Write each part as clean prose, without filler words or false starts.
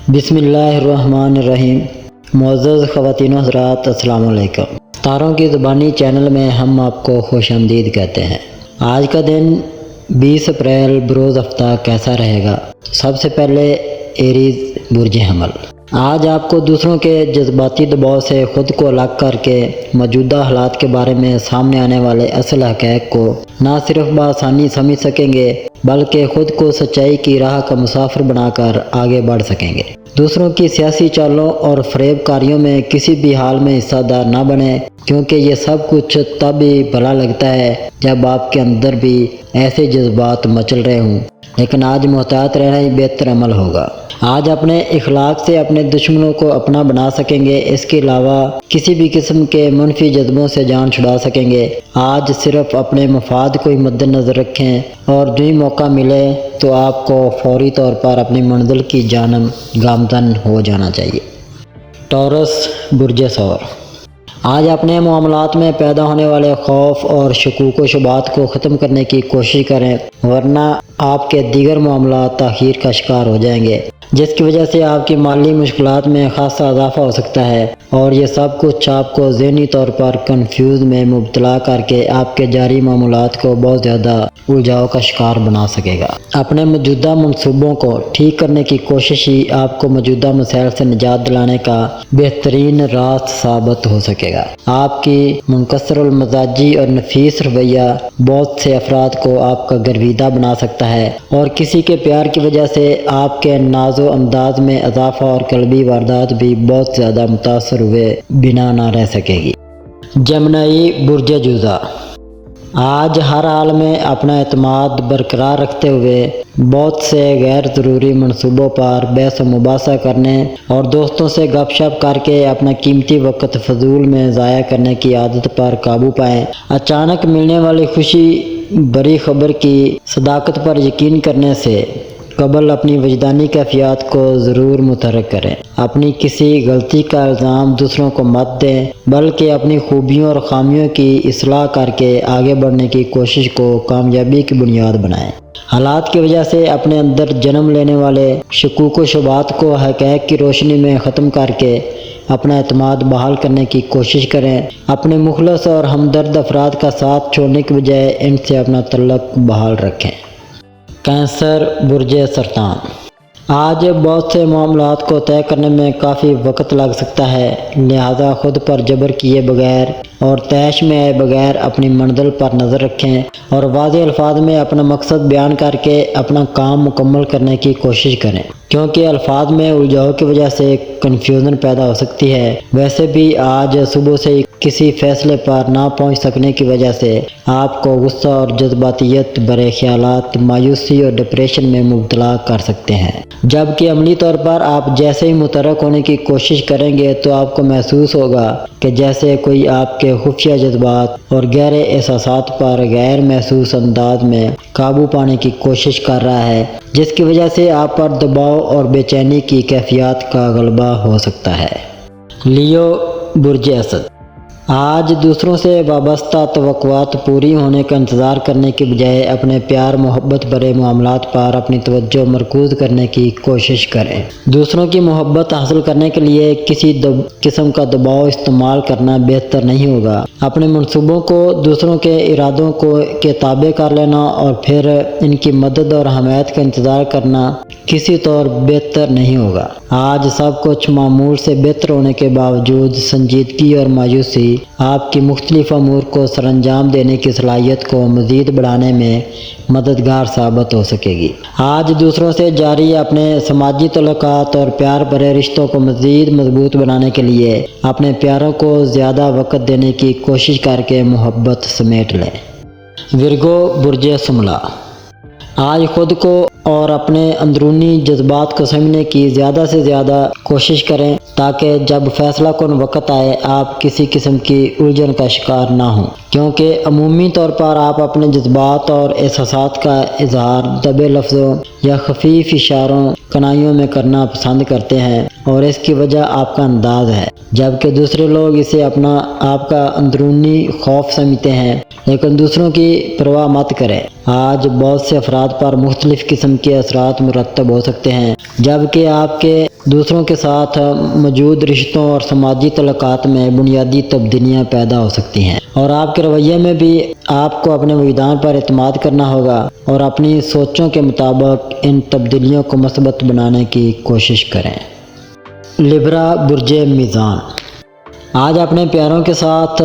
بسم اللہ الرحمن الرحیم۔ معزز خواتین و حضرات، السلام علیکم۔ تاروں کی زبانی چینل میں ہم آپ کو خوش آمدید کہتے ہیں۔ آج کا دن 20 اپریل بروز ہفتہ کیسا رہے گا؟ سب سے پہلے ایریز برج حمل۔ آج آپ کو دوسروں کے جذباتی دباؤ سے خود کو الگ کر کے موجودہ حالات کے بارے میں سامنے آنے والے اصل حقائق کو نہ صرف بآسانی سمجھ سکیں گے بلکہ خود کو سچائی کی راہ کا مسافر بنا کر آگے بڑھ سکیں گے۔ دوسروں کی سیاسی چالوں اور فریب کاریوں میں کسی بھی حال میں حصہ دار نہ بنیں، کیونکہ یہ سب کچھ تب ہی بھلا لگتا ہے جب آپ کے اندر بھی ایسے جذبات مچل رہے ہوں، لیکن آج محتاط رہنا ہی بہتر عمل ہوگا۔ آج اپنے اخلاق سے اپنے دشمنوں کو اپنا بنا سکیں گے، اس کے علاوہ کسی بھی قسم کے منفی جذبوں سے جان چھڑا سکیں گے۔ آج صرف اپنے مفاد کو ہی مد نظر رکھیں اور جو ہی موقع ملے تو آپ کو فوری طور پر اپنی منزل کی جانب گامزن ہو جانا چاہیے۔ ٹورس برج ثور۔ آج اپنے معاملات میں پیدا ہونے والے خوف اور شکوک و شبہات کو ختم کرنے کی کوشش کریں، ورنہ آپ کے دیگر معاملات تاخیر کا شکار ہو جائیں گے، جس کی وجہ سے آپ کی مالی مشکلات میں خاصا اضافہ ہو سکتا ہے، اور یہ سب کچھ آپ کو ذہنی طور پر کنفیوز میں مبتلا کر کے آپ کے جاری معاملات کو بہت زیادہ الجھاؤ کا شکار بنا سکے گا۔ اپنے موجودہ منصوبوں کو ٹھیک کرنے کی کوشش ہی آپ کو موجودہ مسائل سے نجات دلانے کا بہترین راست ثابت ہو سکے گا۔ آپ کی منکسر المزاجی اور نفیس رویہ بہت سے افراد کو آپ کا گرویدہ بنا سکتا ہے، اور کسی کے پیار کی وجہ سے آپ کے ناز و انداز میں اضافہ اور قلبی واردات بھی بہت زیادہ متاثر ہوئے بنا نہ رہ سکے گی۔ جمنائی برج جوزا۔ آج ہر حال میں اپنا اعتماد برقرار رکھتے ہوئے بہت سے غیر ضروری منصوبوں پر بحث و مباحثہ کرنے اور دوستوں سے گپ شپ کر کے اپنا قیمتی وقت فضول میں ضائع کرنے کی عادت پر قابو پائیں۔ اچانک ملنے والی خوشی بری خبر کی صداقت پر یقین کرنے سے قبل اپنی وجدانی کیفیات کو ضرور متحرک کریں۔ اپنی کسی غلطی کا الزام دوسروں کو مت دیں، بلکہ اپنی خوبیوں اور خامیوں کی اصلاح کر کے آگے بڑھنے کی کوشش کو کامیابی کی بنیاد بنائیں۔ حالات کی وجہ سے اپنے اندر جنم لینے والے شکوک و شبہات کو حقائق کی روشنی میں ختم کر کے اپنا اعتماد بحال کرنے کی کوشش کریں۔ اپنے مخلص اور ہمدرد افراد کا ساتھ چھوڑنے کی بجائے ان سے اپنا تعلق بحال رکھیں۔ کینسر برج سرطان۔ آج بہت سے معاملات کو طے کرنے میں کافی وقت لگ سکتا ہے، لہذا خود پر جبر کیے بغیر اور طیش میں آئے بغیر اپنی منزل پر نظر رکھیں اور واضح الفاظ میں اپنا مقصد بیان کر کے اپنا کام مکمل کرنے کی کوشش کریں، کیونکہ الفاظ میں الجھاؤ کی وجہ سے کنفیوژن پیدا ہو سکتی ہے۔ ویسے بھی آج صبح سے کسی فیصلے پر نہ پہنچ سکنے کی وجہ سے آپ کو غصہ اور جذباتیت برے خیالات، مایوسی اور ڈپریشن میں مبتلا کر سکتے ہیں، جبکہ عملی طور پر آپ جیسے ہی متحرک ہونے کی کوشش کریں گے تو آپ کو محسوس ہوگا کہ جیسے کوئی آپ کے خفیہ جذبات اور گہرے احساسات پر غیر محسوس انداز میں قابو پانے کی کوشش کر رہا ہے، جس کی وجہ سے آپ پر دباؤ اور بے چینی کی کیفیات کا غلبہ ہو سکتا ہے۔ لیو برج اسد۔ آج دوسروں سے وابستہ توقعات پوری ہونے کا انتظار کرنے کے بجائے اپنے پیار محبت بھرے معاملات پر اپنی توجہ مرکوز کرنے کی کوشش کریں۔ دوسروں کی محبت حاصل کرنے کے لیے کسی قسم کا دباؤ استعمال کرنا بہتر نہیں ہوگا۔ اپنے منصوبوں کو دوسروں کے ارادوں کے تابع کر لینا اور پھر ان کی مدد اور حمایت کا انتظار کرنا کسی طور بہتر نہیں ہوگا۔ آج سب کچھ معمول سے بہتر ہونے کے باوجود سنجیدگی اور مایوسی آپ کی مختلف امور کو سر انجام دینے کی صلاحیت کو مزید بڑھانے میں مددگار ثابت ہو سکے گی۔ آج دوسروں سے جاری اپنے سماجی تعلقات اور پیار بھرے رشتوں کو مزید مضبوط بنانے کے لیے اپنے پیاروں کو زیادہ وقت دینے کی کوشش کر کے محبت سمیٹ لیں۔ ورگو برج سملا۔ آج خود کو اور اپنے اندرونی جذبات کو سمجھنے کی زیادہ سے زیادہ کوشش کریں تاکہ جب فیصلہ کن وقت آئے آپ کسی قسم کی الجھن کا شکار نہ ہوں، کیونکہ عمومی طور پر آپ اپنے جذبات اور احساسات کا اظہار دبے لفظوں یا خفیف اشاروں کنائیوں میں کرنا پسند کرتے ہیں، اور اس کی وجہ آپ کا انداز ہے، جبکہ دوسرے لوگ اسے اپنا آپ کا اندرونی خوف سمجھتے ہیں، لیکن دوسروں کی پرواہ مت کریں۔ آج بہت سے افراد پر مختلف قسم کے اثرات مرتب ہو سکتے ہیں، جبکہ آپ کے دوسروں کے ساتھ موجود رشتوں اور سماجی تعلقات میں بنیادی تبدیلیاں پیدا ہو سکتی ہیں، اور آپ کے رویے میں بھی آپ کو اپنے وجدان پر اعتماد کرنا ہوگا اور اپنی سوچوں کے مطابق ان تبدیلیوں کو مثبت بنانے کی کوشش کریں۔ لبرا برج میزان، آج اپنے پیاروں کے ساتھ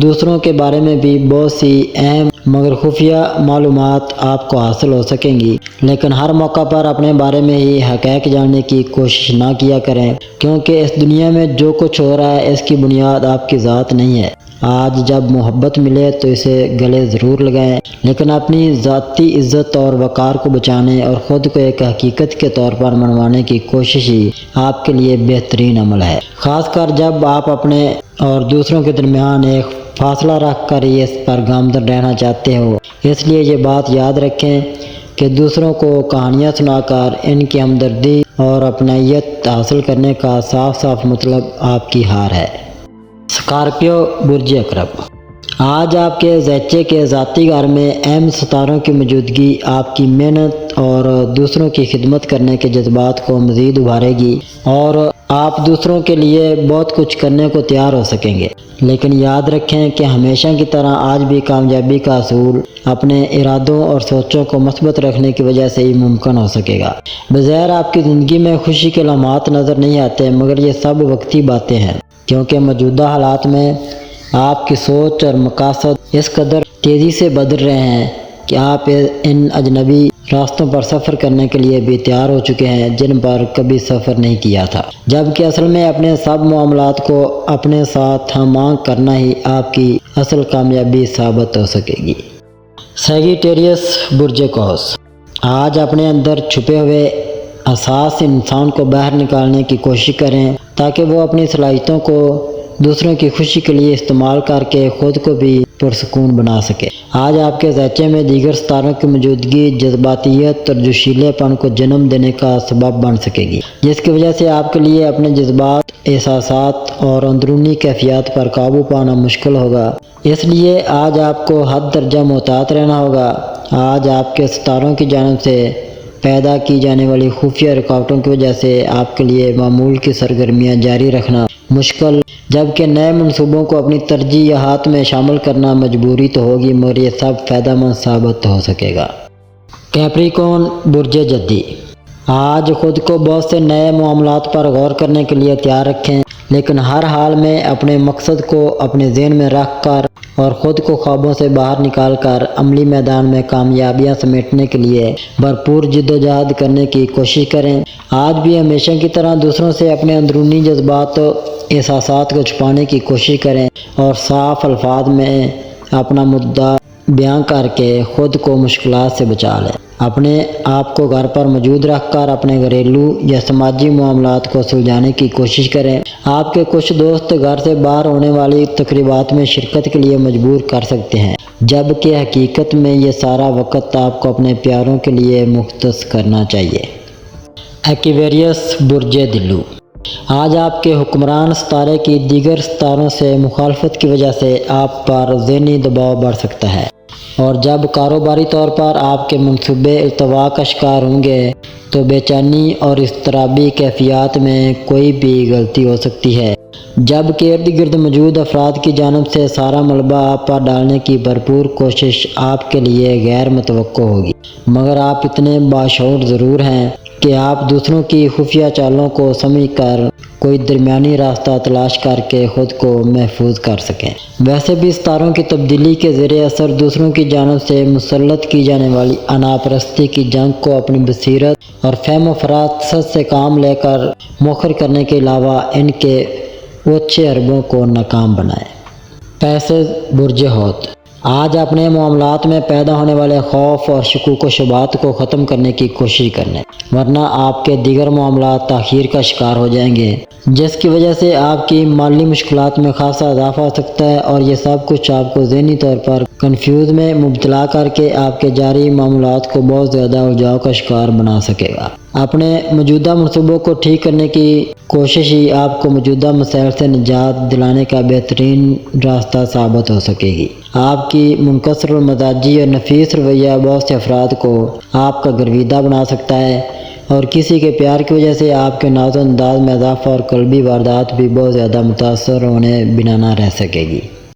دوسروں کے بارے میں بھی بہت سی اہم مگر خفیہ معلومات آپ کو حاصل ہو سکیں گی، لیکن ہر موقع پر اپنے بارے میں ہی حقائق جاننے کی کوشش نہ کیا کریں، کیونکہ اس دنیا میں جو کچھ ہو رہا ہے اس کی بنیاد آپ کی ذات نہیں ہے۔ آج جب محبت ملے تو اسے گلے ضرور لگائیں، لیکن اپنی ذاتی عزت اور وقار کو بچانے اور خود کو ایک حقیقت کے طور پر منوانے کی کوشش ہی آپ کے لیے بہترین عمل ہے، خاص کر جب آپ اپنے اور دوسروں کے درمیان ایک فاصلہ رکھ کر ہی اس پر گامزن رہنا چاہتے ہو۔ اس لیے یہ بات یاد رکھیں کہ دوسروں کو کہانیاں سنا کر ان کی ہمدردی اور اپنائیت حاصل کرنے کا صاف صاف مطلب آپ کی ہار ہے۔ اسکارپیو برج عقرب، آج آپ کے ذہچے کے ذاتی گھر میں اہم ستاروں کی موجودگی آپ کی محنت اور دوسروں کی خدمت کرنے کے جذبات کو مزید ابھارے گی، اور آپ دوسروں کے لیے بہت کچھ کرنے کو تیار ہو سکیں گے، لیکن یاد رکھیں کہ ہمیشہ کی طرح آج بھی کامیابی کا حصول اپنے ارادوں اور سوچوں کو مثبت رکھنے کی وجہ سے ہی ممکن ہو سکے گا۔ بظاہر آپ کی زندگی میں خوشی کے لمحات نظر نہیں آتے، مگر یہ سب وقتی باتیں ہیں، کیونکہ موجودہ حالات میں آپ کی سوچ اور مقاصد اس قدر تیزی سے بدل رہے ہیں کہ آپ ان اجنبی راستوں پر سفر کرنے کے لیے بھی تیار ہو چکے ہیں جن پر کبھی سفر نہیں کیا تھا، جبکہ اصل میں اپنے سب معاملات کو اپنے ساتھ ہم آہنگ کرنا ہی آپ کی اصل کامیابی ثابت ہو سکے گی۔ سیجیٹیریس برج قوس، آج اپنے اندر چھپے ہوئے حساس انسان کو باہر نکالنے کی کوشش کریں تاکہ وہ اپنی صلاحیتوں کو دوسروں کی خوشی کے لیے استعمال کر کے خود کو بھی پرسکون بنا سکے۔ آج آپ کے ذہچے میں دیگر ستاروں کی موجودگی جذباتیت اور جوشیلے پن کو جنم دینے کا سبب بن سکے گی، جس کی وجہ سے آپ کے لیے اپنے جذبات، احساسات اور اندرونی کیفیات پر قابو پانا مشکل ہوگا۔ اس لیے آج آپ کو حد درجہ محتاط رہنا ہوگا۔ آج آپ کے ستاروں کی جانب سے پیدا کی جانے والی خفیہ رکاوٹوں کی وجہ سے آپ کے لیے معمول کی سرگرمیاں جاری رکھنا مشکل، جبکہ نئے منصوبوں کو اپنی ترجیحات میں شامل کرنا مجبوری تو ہوگی، مگر یہ سب فائدہ مند ثابت ہو سکے گا۔ کیپریکون برج جدی، آج خود کو بہت سے نئے معاملات پر غور کرنے کے لیے تیار رکھیں، لیکن ہر حال میں اپنے مقصد کو اپنے ذہن میں رکھ کر اور خود کو خوابوں سے باہر نکال کر عملی میدان میں کامیابیاں سمیٹنے کے لیے بھرپور جدوجہد کرنے کی کوشش کریں۔ آج بھی ہمیشہ کی طرح دوسروں سے اپنے اندرونی جذبات و احساسات کو چھپانے کی کوشش کریں اور صاف الفاظ میں اپنا مدعا بیان کر کے خود کو مشکلات سے بچا لیں۔ اپنے آپ کو گھر پر موجود رکھ کر اپنے گھریلو یا سماجی معاملات کو سلجھانے کی کوشش کریں۔ آپ کے کچھ دوست گھر سے باہر ہونے والی تقریبات میں شرکت کے لیے مجبور کر سکتے ہیں، جبکہ حقیقت میں یہ سارا وقت آپ کو اپنے پیاروں کے لیے مختص کرنا چاہیے۔ ایکویریس برج دلو، آج آپ کے حکمران ستارے کی دیگر ستاروں سے مخالفت کی وجہ سے آپ پر ذہنی دباؤ بڑھ سکتا ہے، اور جب کاروباری طور پر آپ کے منصوبے التوا کا شکار ہوں گے تو بے چینی اور اضطرابی کیفیات میں کوئی بھی غلطی ہو سکتی ہے، جبکہ ارد گرد موجود افراد کی جانب سے سارا ملبہ آپ پر ڈالنے کی بھرپور کوشش آپ کے لیے غیر متوقع ہوگی، مگر آپ اتنے باشعور ضرور ہیں کہ آپ دوسروں کی خفیہ چالوں کو سمجھ کر کوئی درمیانی راستہ تلاش کر کے خود کو محفوظ کر سکیں۔ ویسے بھی ستاروں کی تبدیلی کے زیر اثر دوسروں کی جانب سے مسلط کی جانے والی انا پرستی کی جنگ کو اپنی بصیرت اور فہم و فراست سے کام لے کر مؤخر کرنے کے علاوہ ان کے اوچھے حربوں کو ناکام بنائیں۔ پیسز برج حوت، آج اپنے معاملات میں پیدا ہونے والے خوف اور شکوک و شبہات کو ختم کرنے کی کوشش کریں، ورنہ آپ کے دیگر معاملات تاخیر کا شکار ہو جائیں گے، جس کی وجہ سے آپ کی مالی مشکلات میں خاصا اضافہ ہو سکتا ہے، اور یہ سب کچھ آپ کو ذہنی طور پر کنفیوز میں مبتلا کر کے آپ کے جاری معاملات کو بہت زیادہ الجھاؤ کا شکار بنا سکے گا۔ اپنے موجودہ منصوبوں کو ٹھیک کرنے کی کوشش ہی آپ کو موجودہ مسائل سے نجات دلانے کا بہترین راستہ ثابت ہو سکے گی۔ آپ کی منکسر المزاجی اور نفیس رویہ بہت سے افراد کو آپ کا گرویدہ بنا سکتا ہے، اور کسی کے پیار کی وجہ سے آپ کے ناز و انداز میں اضافہ اور قلبی واردات بھی بہت زیادہ متاثر ہونے بنا نہ رہ سکے گی۔